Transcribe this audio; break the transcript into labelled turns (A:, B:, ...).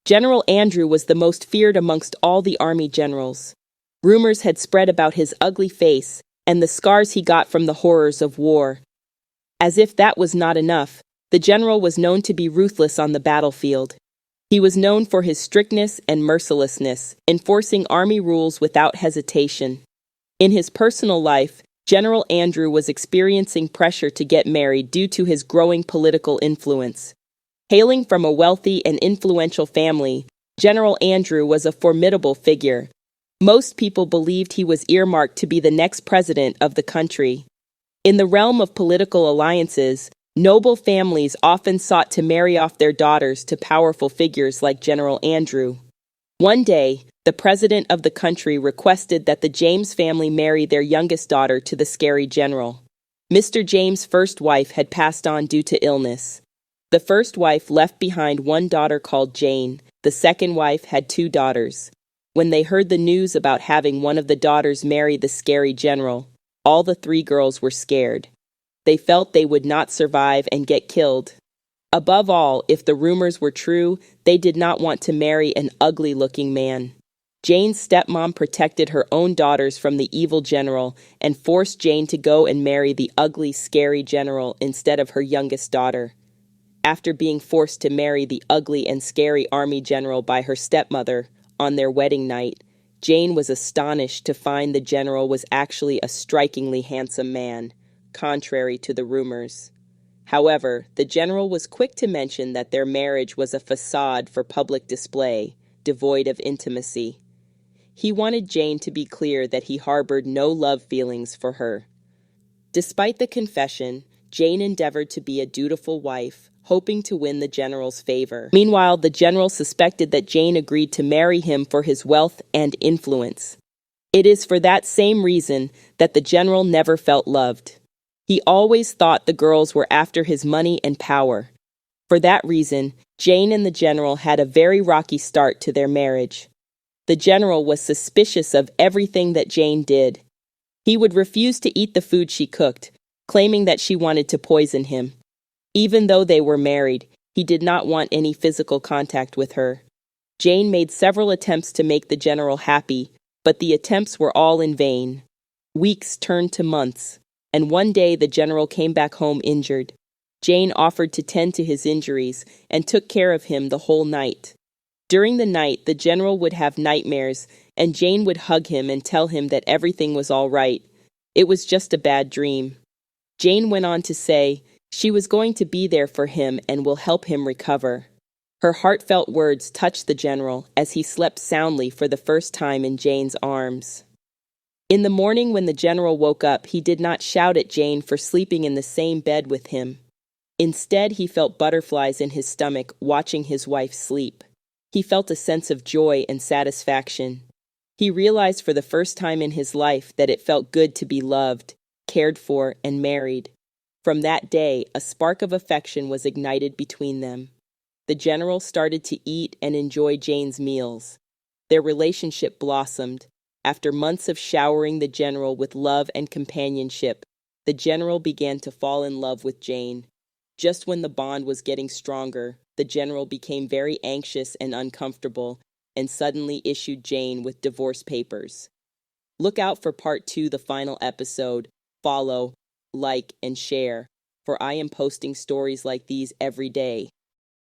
A: General Andrew was the most feared amongst all the army generals. Rumors had spread about his ugly face and the scars he got from the horrors of war. As if that was not enough, the general was known to be ruthless on the battlefield. He was known for his strictness and mercilessness, enforcing army rules without hesitation. In his personal life, General Andrew was experiencing pressure to get married due to his growing political influence. Hailing from a wealthy and influential family, General Andrew was a formidable figure. Most people believed he was earmarked to be the next president of the country. In the realm of political alliances, noble families often sought to marry off their daughters to powerful figures like General Andrew. One day, the president of the country requested that the James family marry their youngest daughter to the scary general. Mr. James' first wife had passed on due to illness. The first wife left behind one daughter called Jane. The second wife had 2 daughters. When they heard the news about having one of the daughters marry the scary general, all the 3 girls were scared. They felt they would not survive and get killed. Above all, if the rumors were true, they did not want to marry an ugly-looking man. Jane's stepmom protected her own daughters from the evil general and forced Jane to go and marry the ugly, scary general instead of her youngest daughter. After being forced to marry the ugly and scary army general by her stepmother on their wedding night, Jane was astonished to find the general was actually a strikingly handsome man, contrary to the rumors. However, the general was quick to mention that their marriage was a facade for public display, devoid of intimacy. He wanted Jane to be clear that he harbored no love feelings for her. Despite the confession, Jane endeavored to be a dutiful wife, hoping to win the general's favor. Meanwhile, the general suspected that Jane agreed to marry him for his wealth and influence. It is for that same reason that the general never felt loved. He always thought the girls were after his money and power. For that reason, Jane and the general had a very rocky start to their marriage. The general was suspicious of everything that Jane did. He would refuse to eat the food she cooked, claiming that she wanted to poison him. Even though they were married, he did not want any physical contact with her. Jane made several attempts to make the general happy, but the attempts were all in vain. Weeks turned to months, and one day the general came back home injured. Jane offered to tend to his injuries and took care of him the whole night. During the night, the general would have nightmares, and Jane would hug him and tell him that everything was all right. It was just a bad dream. Jane went on to say she was going to be there for him and will help him recover. Her heartfelt words touched the general as he slept soundly for the first time in Jane's arms. In the morning when the general woke up, he did not shout at Jane for sleeping in the same bed with him. Instead, he felt butterflies in his stomach watching his wife sleep. He felt a sense of joy and satisfaction. He realized for the first time in his life that it felt good to be loved, cared for, and married. From that day, a spark of affection was ignited between them. The general started to eat and enjoy Jane's meals. Their relationship blossomed. After months of showering the general with love and companionship, the general began to fall in love with Jane. Just when the bond was getting stronger, the general became very anxious and uncomfortable and suddenly issued Jane with divorce papers. Look out for part 2, the final episode. Follow, like, and share, for I am posting stories like these every day.